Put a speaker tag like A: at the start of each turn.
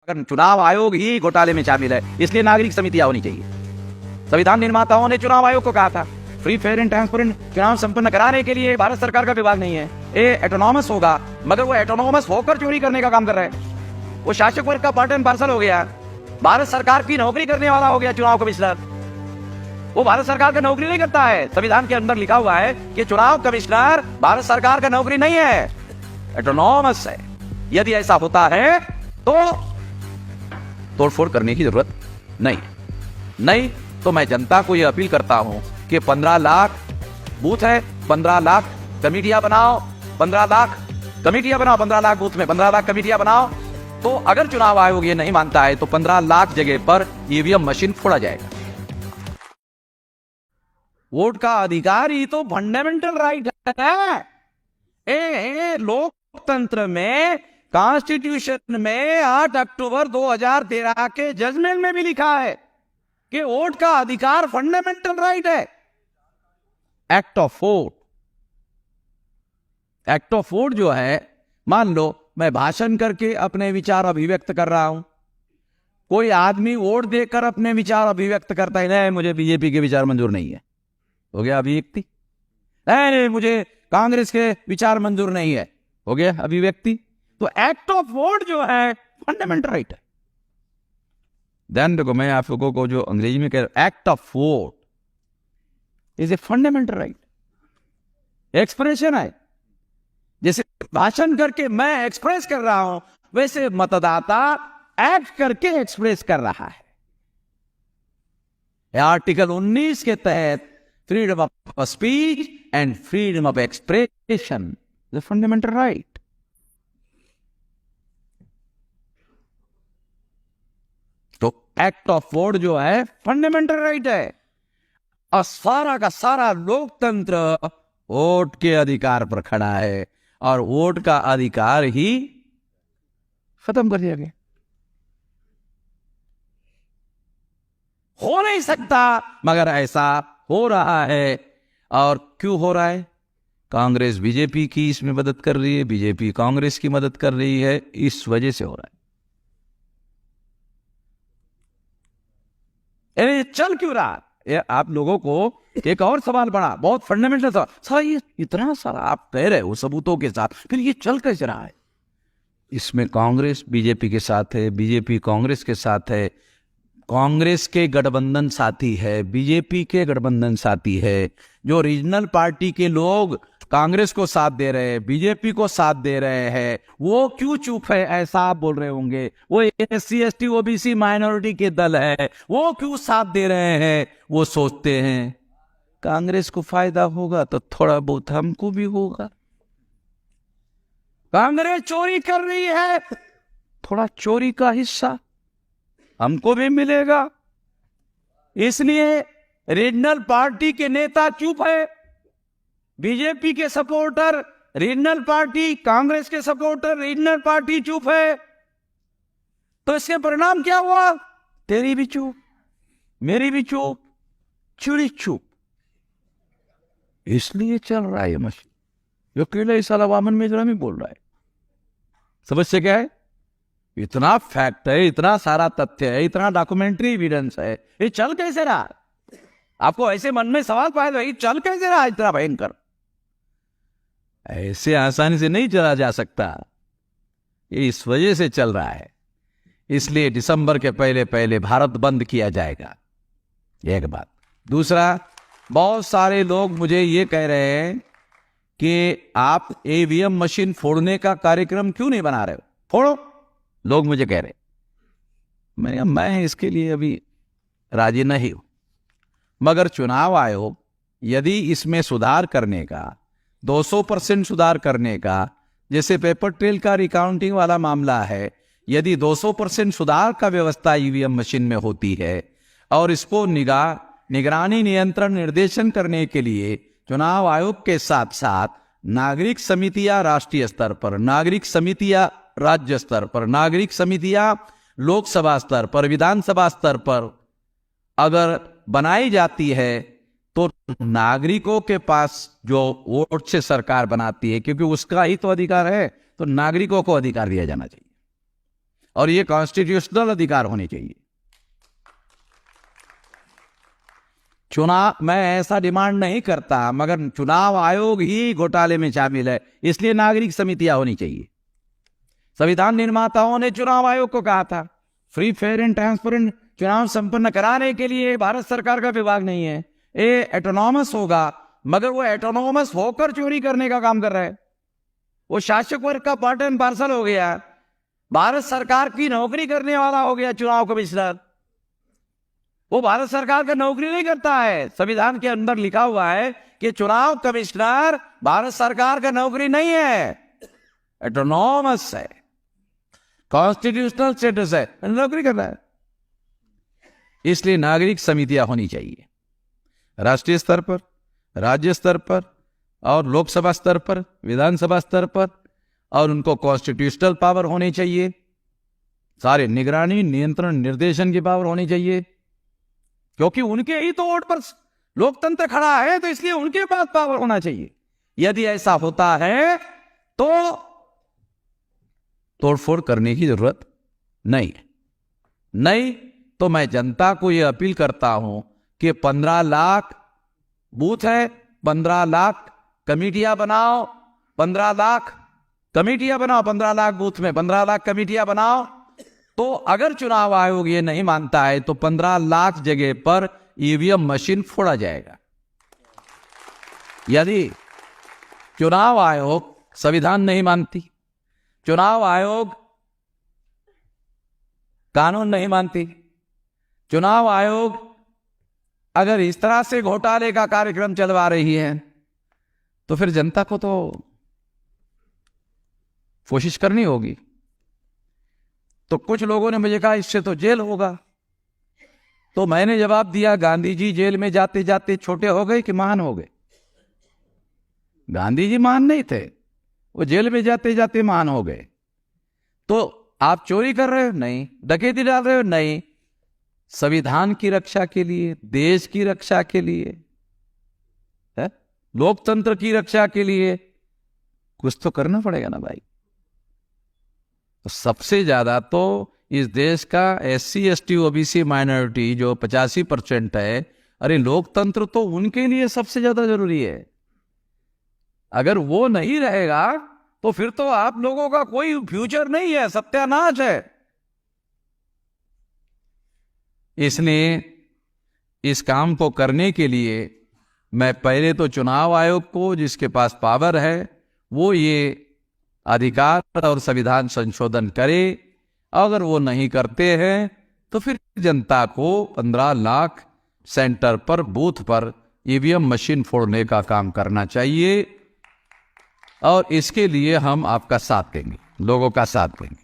A: अगर चुनाव आयोग ही घोटाले में शामिल है, इसलिए नागरिक समितियां होनी चाहिए। संविधान निर्माताओं ने चुनाव आयोग को कहा था फ्री फेयर एंड ट्रांसपेरेंट चुनाव संपन्न कराने के लिए भारत सरकार का विभाग नहीं है, ये ऑटोनॉमस होगा, मगर वो ऑटोनॉमस होकर चोरी करने का काम कर रहा है। वो शासक वर्ग का पार्ट एंड पार्सल हो गया, भारत सरकार की नौकरी करने वाला हो गया चुनाव कमिश्नर। वो भारत सरकार का नौकरी नहीं करता है। संविधान के अंदर लिखा हुआ है कि चुनाव कमिश्नर भारत सरकार का नौकरी नहीं है, ऑटोनॉमस है। यदि ऐसा होता है तो तोड़फोड़ करने की जरूरत नहीं तो मैं जनता को यह अपील करता हूं कि 15 लाख बूथ है, 15 लाख कमेटियां बनाओ, 15 लाख कमेटियां बनाओ, 15 लाख बूथ में 15 लाख कमेटियां बनाओ। तो अगर चुनाव आयोग ये नहीं मानता है तो 15 लाख जगह पर ईवीएम मशीन फोड़ा जाएगा। वोट का अधिकार ही तो फंडामेंटल राइट है। लोकतंत्र में, कॉन्स्टिट्यूशन में 8 अक्टूबर 2013 के जजमेंट में भी लिखा है कि वोट का अधिकार फंडामेंटल राइट है। एक्ट ऑफ वोट जो है, मान लो मैं भाषण करके अपने विचार अभिव्यक्त कर रहा हूं, कोई आदमी वोट देकर अपने विचार अभिव्यक्त करता है, नहीं मुझे बीजेपी के विचार मंजूर नहीं है, हो गया अभिव्यक्ति। नहीं मुझे कांग्रेस के विचार मंजूर नहीं है, हो गया अभिव्यक्ति। तो एक्ट ऑफ वोट जो है फंडामेंटल राइट है। ध्यान रखो, मैं आप लोगों को जो अंग्रेजी में कह रहा हूं, act of vote is a fundamental right, expression है। जैसे भाषण करके मैं एक्सप्रेस कर रहा हूं, वैसे मतदाता एक्ट करके एक्सप्रेस कर रहा है। आर्टिकल 19 के तहत freedom of speech and freedom of expression the fundamental right. तो एक्ट ऑफ वोट जो है फंडामेंटल राइट है, और सारा का सारा लोकतंत्र वोट के अधिकार पर खड़ा है, और वोट का अधिकार ही खत्म कर दिया गया। हो नहीं सकता, मगर ऐसा हो रहा है। और क्यों हो रहा है? कांग्रेस बीजेपी की इसमें मदद कर रही है, बीजेपी कांग्रेस की मदद कर रही है, इस वजह से हो रहा है। ये चल क्यों रहा? ये आप लोगों को एक और सवाल पड़ा, बहुत फंडामेंटल सवाल, सर ये इतना सारा आप कह रहे हो सबूतों के साथ, फिर ये चल कैसे रहा है? इसमें कांग्रेस बीजेपी के साथ है, बीजेपी कांग्रेस के साथ है, कांग्रेस के गठबंधन साथी है, बीजेपी के गठबंधन साथी है। जो रीजनल पार्टी के लोग कांग्रेस को साथ दे रहे हैं, बीजेपी को साथ दे रहे हैं, वो क्यों चुप है ऐसा आप बोल रहे होंगे। वो SC ST OBC माइनॉरिटी के दल है, वो क्यों साथ दे रहे हैं? वो सोचते हैं कांग्रेस को फायदा होगा तो थोड़ा बहुत हमको भी होगा। कांग्रेस चोरी कर रही है, थोड़ा चोरी का हिस्सा हमको भी मिलेगा। इसलिए रीजनल पार्टी के नेता चुप है, बीजेपी के सपोर्टर रीजनल पार्टी, कांग्रेस के सपोर्टर रीजनल पार्टी चुप है। तो इसके परिणाम क्या हुआ? तेरी भी चुप, मेरी भी चुप, चिड़ी चुप। इसलिए चल रहा है मशीन, जो अकेला इस साल अवामन में जरा में बोल रहा है। समझ क्या है? इतना फैक्ट है, इतना सारा तथ्य है, इतना डॉक्यूमेंट्री एविडेंस है, ये चल कैसे रहा? आपको ऐसे मन में सवाल पैदा हुआ, चल कैसे रहा इतना भयंकर? ऐसे आसानी से नहीं चला जा सकता, ये इस वजह से चल रहा है। इसलिए दिसंबर के पहले पहले भारत बंद किया जाएगा, एक बात। दूसरा, बहुत सारे लोग मुझे ये कह रहे हैं कि आप ईवीएम मशीन फोड़ने का कार्यक्रम क्यों नहीं बना रहे हो? फोड़ो, लोग मुझे कह रहे। मैं इसके लिए अभी राजी नहीं हूं, मगर चुनाव आयोग यदि इसमें सुधार करने का, 200% सुधार करने का, जैसे पेपर ट्रेल का रिकाउंटिंग वाला मामला है, यदि 200% सुधार का व्यवस्था ईवीएम मशीन में होती है, और इसको निगरानी, नियंत्रण, निर्देशन करने के लिए चुनाव आयोग के साथ साथ नागरिक समितियां राष्ट्रीय स्तर पर, नागरिक समितियां राज्य स्तर पर, नागरिक समितियां लोकसभा स्तर पर, विधानसभा स्तर पर अगर बनाई जाती है, तो नागरिकों के पास जो वोट से सरकार बनाती है, क्योंकि उसका ही तो अधिकार है, तो नागरिकों को अधिकार दिया जाना चाहिए। और ये कॉन्स्टिट्यूशनल अधिकार होने चाहिए। चुनाव, मैं ऐसा डिमांड नहीं करता, मगर चुनाव आयोग ही घोटाले में शामिल है, इसलिए नागरिक समितियां होनी चाहिए। संविधान निर्माताओं ने चुनाव आयोग को कहा था फ्री फेयर एंड ट्रांसपेरेंट चुनाव संपन्न कराने के लिए भारत सरकार का विभाग नहीं है, ये एटोनॉमस होगा, मगर वो एटोनॉमस होकर चोरी करने का काम कर रहा है। वो शासक वर्ग का पार्ट एंड पार्सल हो गया, भारत सरकार की नौकरी करने वाला हो गया चुनाव कमिश्नर। वो भारत सरकार का नौकरी नहीं करता है। संविधान के अंदर लिखा हुआ है कि चुनाव कमिश्नर भारत सरकार का नौकरी नहीं है, एटोनॉमस है, कॉन्स्टिट्यूशनल स्टेटस है, नौकरी कर रहा है। इसलिए नागरिक समितियां होनी चाहिए, राष्ट्रीय स्तर पर, राज्य स्तर पर और लोकसभा स्तर पर, विधानसभा स्तर पर, और उनको कॉन्स्टिट्यूशनल पावर होनी चाहिए, सारे निगरानी, नियंत्रण, निर्देशन की पावर होनी चाहिए, क्योंकि उनके ही तो वोट पर लोकतंत्र खड़ा है, तो इसलिए उनके पास पावर होना चाहिए। यदि ऐसा होता है तो तोड़फोड़ करने की जरूरत नहीं है। नहीं तो मैं जनता को यह अपील करता हूं कि 15 लाख बूथ है, 15 लाख कमेटियां बनाओ, 15 लाख कमेटियां बनाओ, 15 लाख बूथ में 15 लाख कमेटियां बनाओ। तो अगर चुनाव आयोग ये नहीं मानता है तो 15 लाख जगह पर ईवीएम मशीन फोड़ा जाएगा। यदि चुनाव आयोग संविधान नहीं मानती, चुनाव आयोग कानून नहीं मानती, चुनाव आयोग अगर इस तरह से घोटाले का कार्यक्रम चलवा रही है, तो फिर जनता को तो कोशिश करनी होगी। तो कुछ लोगों ने मुझे कहा इससे तो जेल होगा, तो मैंने जवाब दिया गांधी जी जेल में जाते जाते छोटे हो गए कि महान हो गए? गांधी जी महान नहीं थे, वो जेल में जाते जाते महान हो गए। तो आप चोरी कर रहे हो? नहीं। डकैती डाल रहे हो? नहीं। संविधान की रक्षा के लिए, देश की रक्षा के लिए, लोकतंत्र की रक्षा के लिए कुछ तो करना पड़ेगा ना भाई। तो सबसे ज्यादा तो इस देश का SC ST OBC माइनॉरिटी जो 85% है, अरे लोकतंत्र तो उनके लिए सबसे ज्यादा जरूरी है। अगर वो नहीं रहेगा तो फिर तो आप लोगों का कोई फ्यूचर नहीं है, सत्यानाश है। इसलिए इस काम को करने के लिए मैं पहले तो चुनाव आयोग को, जिसके पास पावर है, वो ये अधिकार और संविधान संशोधन करे। अगर वो नहीं करते हैं तो फिर जनता को 15 लाख सेंटर पर, बूथ पर ईवीएम मशीन फोड़ने का काम करना चाहिए, और इसके लिए हम आपका साथ देंगे, लोगों का साथ देंगे।